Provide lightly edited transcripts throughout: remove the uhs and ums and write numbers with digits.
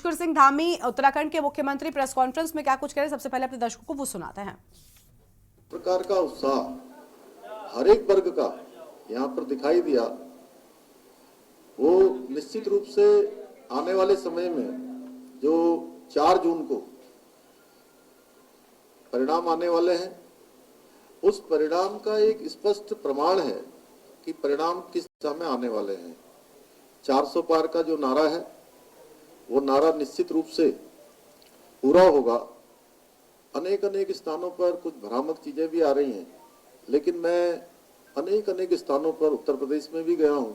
पुष्कर सिंह धामी उत्तराखंड के मुख्यमंत्री press conference में क्या कुछ कह रहे हैं, सबसे पहले अपने दर्शकों को वो सुनाते हैं। प्रकार का उत्साह हर एक वर्ग का यहाँ पर दिखाई दिया। वो निश्चित रूप से आने वाले समय में जो 4 जून को परिणाम आने वाले हैं, उस परिणाम का एक स्पष्ट प्रमाण है कि परिणाम किस दिशा में आने वाले हैं। 400 पार का जो नारा है, वो नारा निश्चित रूप से पूरा होगा। अनेक स्थानों पर कुछ भ्रामक चीजें भी आ रही हैं, लेकिन मैं अनेक स्थानों पर उत्तर प्रदेश में भी गया हूं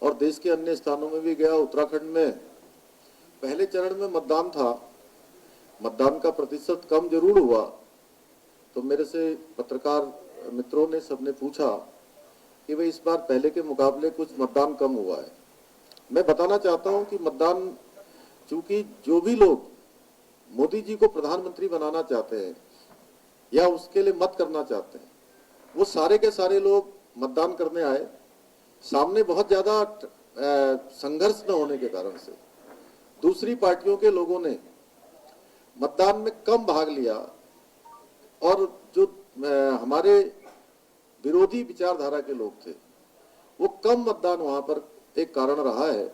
और देश के अन्य स्थानों में भी गया। उत्तराखंड में पहले चरण में मतदान था, मतदान का प्रतिशत कम जरूर हुआ, तो मेरे से पत्रकार मित्रों ने सबने पूछा कि भाई इस बार पहले के मुकाबले कुछ मतदान कम हुआ है। मैं बताना चाहता हूं कि मतदान, चूंकि जो भी लोग मोदी जी को प्रधानमंत्री बनाना चाहते हैं या उसके लिए मत करना चाहते हैं, वो सारे के सारे लोग मतदान करने आए। सामने बहुत ज्यादा संघर्ष न होने के कारण से दूसरी पार्टियों के लोगों ने मतदान में कम भाग लिया और जो हमारे विरोधी विचारधारा के लोग थे, वो कम मतदान वहां पर एक कारण रहा है।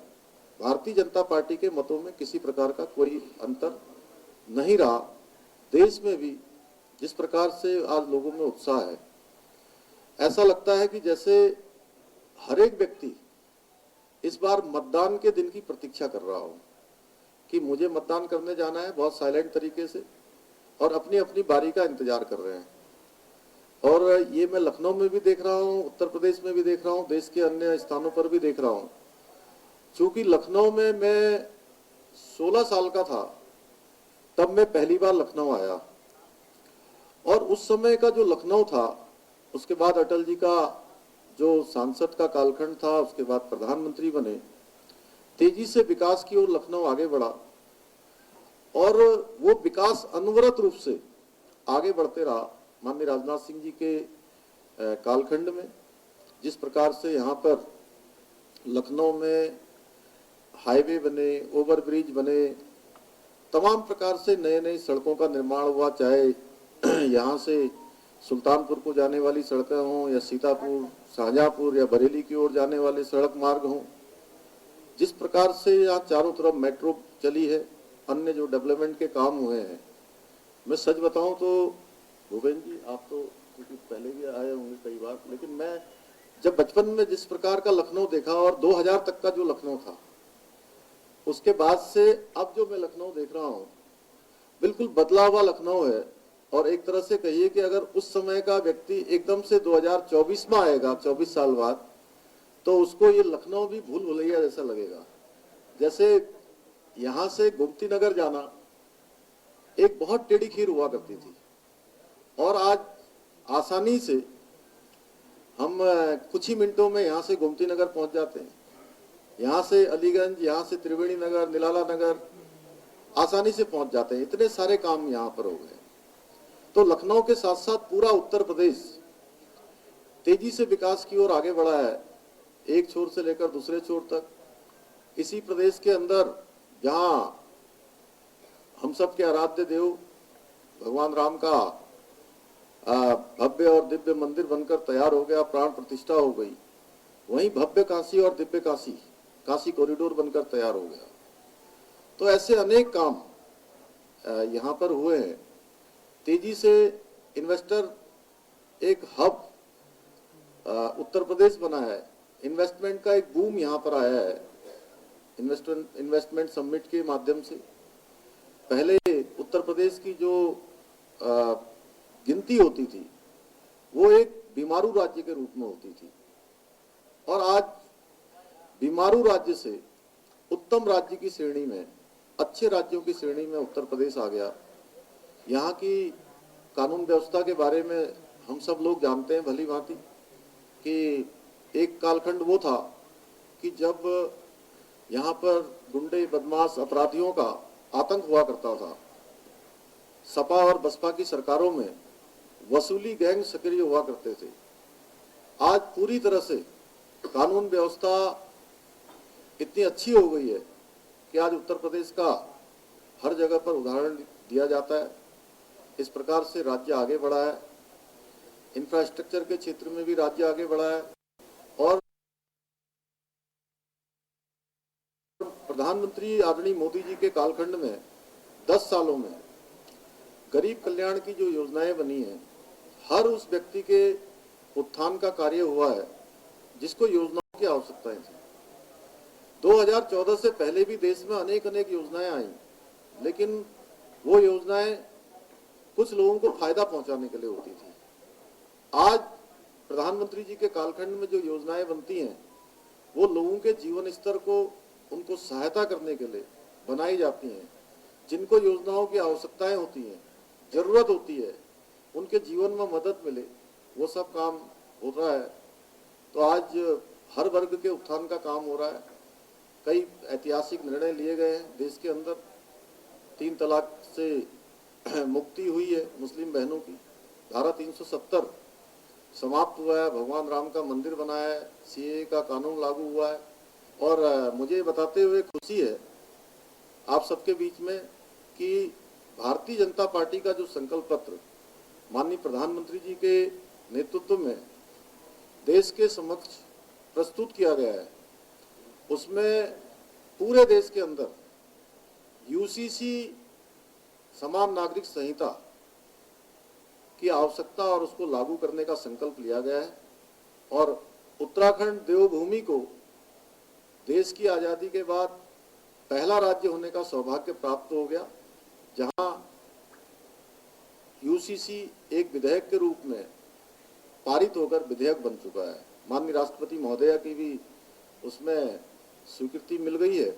भारतीय जनता पार्टी के मतों में किसी प्रकार का कोई अंतर नहीं रहा। देश में भी जिस प्रकार से आज लोगों में उत्साह है, ऐसा लगता है कि जैसे हर एक व्यक्ति इस बार मतदान के दिन की प्रतीक्षा कर रहा हो कि मुझे मतदान करने जाना है, बहुत साइलेंट तरीके से, और अपनी अपनी बारी का इंतजार कर रहे हैं। और ये मैं लखनऊ में भी देख रहा हूँ, उत्तर प्रदेश में भी देख रहा हूँ, देश के अन्य स्थानों पर भी देख रहा हूँ। चूंकि लखनऊ में मैं 16 साल का था, तब मैं पहली बार लखनऊ आया, और उस समय का जो लखनऊ था, उसके बाद अटल जी का जो सांसद का कालखंड था, उसके बाद प्रधानमंत्री बने, तेजी से विकास की ओर लखनऊ आगे बढ़ा और वो विकास अनवरत रूप से आगे बढ़ते रहा। माननीय राजनाथ सिंह जी के कालखंड में जिस प्रकार से यहाँ पर लखनऊ में हाईवे बने, ओवरब्रिज बने, तमाम प्रकार से नए नई सड़कों का निर्माण हुआ, चाहे यहाँ से सुल्तानपुर को जाने वाली सड़कें हों या सीतापुर, शाहजहांपुर या बरेली की ओर जाने वाले सड़क मार्ग हों, जिस प्रकार से यहाँ चारों तरफ मेट्रो चली है, अन्य जो डेवलपमेंट के काम हुए हैं। मैं सच बताऊं तो भूपेन जी, आप तो क्योंकि पहले भी आए होंगे कई बार, लेकिन मैं जब बचपन में जिस प्रकार का लखनऊ देखा और 2000 तक का जो लखनऊ था, उसके बाद से अब जो मैं लखनऊ देख रहा हूँ, बिल्कुल बदला हुआ लखनऊ है। और एक तरह से कहिए कि अगर उस समय का व्यक्ति एकदम से 2024 में आएगा, 24 साल बाद, तो उसको ये लखनऊ भी भूल भुलैया जैसा लगेगा। जैसे यहाँ से गोमती नगर जाना एक बहुत टेढ़ी खीर हुआ करती थी, और आज आसानी से हम कुछ ही मिनटों में यहाँ से गोमती नगर पहुंच जाते हैं। यहाँ से अलीगंज, यहाँ से त्रिवेणी नगर, निराला नगर आसानी से पहुंच जाते हैं। इतने सारे काम यहाँ पर हो गए। तो लखनऊ के साथ साथ पूरा उत्तर प्रदेश तेजी से विकास की ओर आगे बढ़ा है, एक छोर से लेकर दूसरे छोर तक। इसी प्रदेश के अंदर जहां हम सब के आराध्य देव भगवान राम का भव्य और दिव्य मंदिर बनकर तैयार हो गया, प्राण प्रतिष्ठा हो गई, वहीं भव्य काशी और दिव्य काशी, काशी कॉरिडोर बनकर तैयार हो गया। तो ऐसे अनेक काम यहाँ पर हुए हैं। तेजी से इन्वेस्टर एक हब उत्तर प्रदेश बना है, इन्वेस्टमेंट का एक बूम यहाँ पर आया है इन्वेस्टमेंट समिट के माध्यम से। पहले उत्तर प्रदेश की जो गिनती होती थी, वो एक बीमारू राज्य के रूप में होती थी, और आज बीमारू राज्य से उत्तम राज्य की श्रेणी में, अच्छे राज्यों की श्रेणी में उत्तर प्रदेश आ गया। यहाँ की कानून व्यवस्था के बारे में हम सब लोग जानते हैं भली भांति कि एक कालखंड वो था कि जब यहाँ पर गुंडे, बदमाश, अपराधियों का आतंक हुआ करता था। सपा और बसपा की सरकारों में वसूली गैंग सक्रिय हुआ करते थे। आज पूरी तरह से कानून व्यवस्था इतनी अच्छी हो गई है कि आज उत्तर प्रदेश का हर जगह पर उदाहरण दिया जाता है। इस प्रकार से राज्य आगे बढ़ा है, इंफ्रास्ट्रक्चर के क्षेत्र में भी राज्य आगे बढ़ा है और प्रधानमंत्री आदरणीय मोदी जी के कालखंड में 10 सालों में गरीब कल्याण की जो योजनाएं बनी हैं, हर उस व्यक्ति के उत्थान का कार्य हुआ है जिसको योजनाओं की आवश्यकताएं थी। 2014 से पहले भी देश में अनेक योजनाएं आई, लेकिन वो योजनाएं कुछ लोगों को फायदा पहुंचाने के लिए होती थी। आज प्रधानमंत्री जी के कालखंड में जो योजनाएं बनती हैं वो लोगों के जीवन स्तर को उनको सहायता करने के लिए बनाई जाती हैं। जिनको योजनाओं की आवश्यकताएं होती हैं, जरूरत होती है, उनके जीवन में मदद मिले, वो सब काम हो रहा है। तो आज हर वर्ग के उत्थान का काम हो रहा है। कई ऐतिहासिक निर्णय लिए गए हैं देश के अंदर। 3 तलाक से मुक्ति हुई है मुस्लिम बहनों की, धारा 370 समाप्त हुआ है, भगवान राम का मंदिर बनाया है, सीएए का कानून लागू हुआ है। और मुझे बताते हुए खुशी है आप सबके बीच में कि भारतीय जनता पार्टी का जो संकल्प पत्र माननीय प्रधानमंत्री जी के नेतृत्व में देश के समक्ष प्रस्तुत किया गया है, उसमें पूरे देश के अंदर यूसीसी समान नागरिक संहिता की आवश्यकता और उसको लागू करने का संकल्प लिया गया है। और उत्तराखंड देवभूमि को देश की आजादी के बाद पहला राज्य होने का सौभाग्य प्राप्त हो गया, जहां यूसीसी एक विधेयक के रूप में पारित होकर विधेयक बन चुका है। माननीय राष्ट्रपति महोदया की भी उसमें स्वीकृति मिल गई है।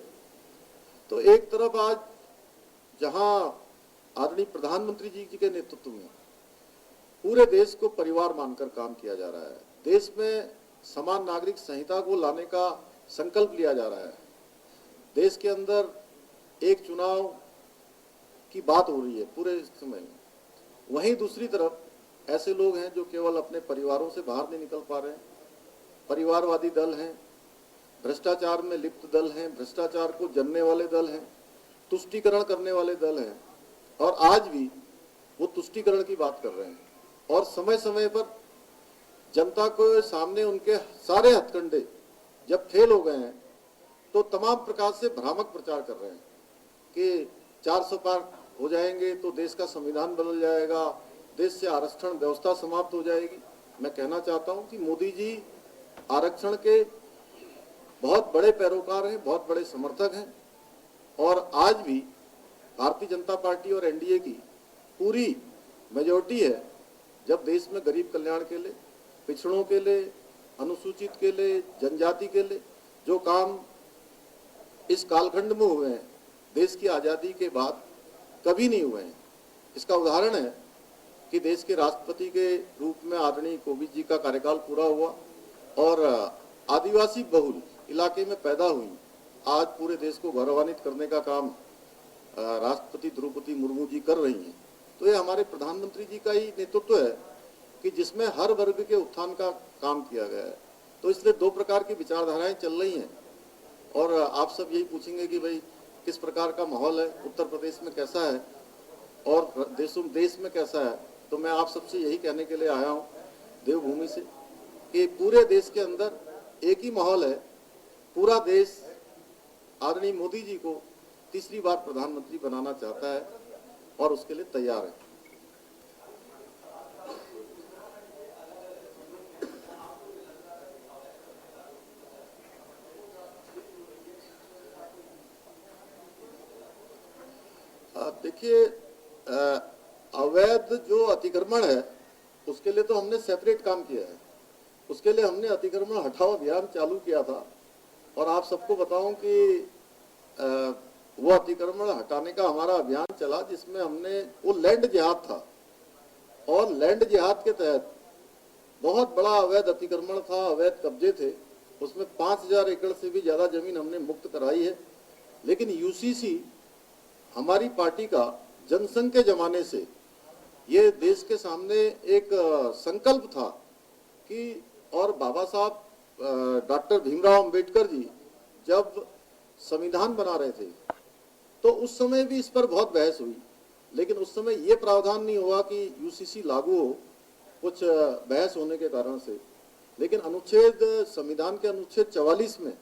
तो एक तरफ आज जहां आदरणीय प्रधानमंत्री जी के नेतृत्व में पूरे देश को परिवार मानकर काम किया जा रहा है, देश में समान नागरिक संहिता को लाने का संकल्प लिया जा रहा है, देश के अंदर एक चुनाव की बात हो रही है पूरे समय में, वहीं दूसरी तरफ ऐसे लोग हैं जो केवल अपने परिवारों से बाहर नहीं निकल पा रहे हैं, परिवारवादी दल हैं, भ्रष्टाचार में लिप्त दल हैं, भ्रष्टाचार को जनने वाले दल हैं, तुष्टीकरण करने वाले दल हैं, और आज भी वो तुष्टीकरण की बात कर रहे हैं और समय समय पर जनता को सामने उनके सारे हथकंडे जब फेल हो गए हैं तो तमाम प्रकार से भ्रामक प्रचार कर रहे हैं कि 400 पार हो जाएंगे तो देश का संविधान बदल जाएगा, देश से आरक्षण व्यवस्था समाप्त हो जाएगी। मैं कहना चाहता हूं कि मोदी जी आरक्षण के बहुत बड़े पैरोकार हैं, बहुत बड़े समर्थक हैं और आज भी भारतीय जनता पार्टी और एनडीए की पूरी मेजॉरिटी है। जब देश में गरीब कल्याण के लिए, पिछड़ों के लिए, अनुसूचित के लिए, जनजाति के लिए जो काम इस कालखंड में हुए हैं, देश की आज़ादी के बाद कभी नहीं हुए हैं। इसका उदाहरण है कि देश के राष्ट्रपति के रूप में आदरणीय कोविंद जी का कार्यकाल पूरा हुआ और आदिवासी बहुल इलाके में पैदा हुई आज पूरे देश को गौरवान्वित करने का काम राष्ट्रपति द्रौपदी मुर्मू जी कर रही हैं। तो ये हमारे प्रधानमंत्री जी का ही नेतृत्व है कि जिसमें हर वर्ग के उत्थान का काम किया गया है। तो इसलिए 2 प्रकार की विचारधाराएं चल रही हैं और आप सब यही पूछेंगे कि भाई किस प्रकार का माहौल है, उत्तर प्रदेश में कैसा है और देश में कैसा है। तो मैं आप सबसे यही कहने के लिए आया हूँ देवभूमि से कि पूरे देश के अंदर एक ही माहौल है। पूरा देश आदरणीय मोदी जी को तीसरी बार प्रधानमंत्री बनाना चाहता है और उसके लिए तैयार है। देखिए, अवैध जो अतिक्रमण है उसके लिए तो हमने सेपरेट काम किया है। उसके लिए हमने अतिक्रमण हटाओ अभियान चालू किया था और आप सबको बताऊं कि वो अतिक्रमण हटाने का हमारा अभियान चला जिसमें हमने वो लैंड जिहाद था और लैंड जिहाद के तहत बहुत बड़ा अवैध अतिक्रमण था, अवैध कब्जे थे, उसमें 5000 एकड़ से भी ज्यादा जमीन हमने मुक्त कराई है। लेकिन यूसीसी हमारी पार्टी का जनसंघ के जमाने से ये देश के सामने एक संकल्प था कि और बाबा साहब डॉक्टर भीमराव अंबेडकर जी जब संविधान बना रहे थे, तो उस समय भी इस पर बहुत बहस हुई, लेकिन उस समय ये प्रावधान नहीं हुआ कि यूसीसी लागू हो, कुछ बहस होने के कारण से। लेकिन संविधान के अनुच्छेद 44 में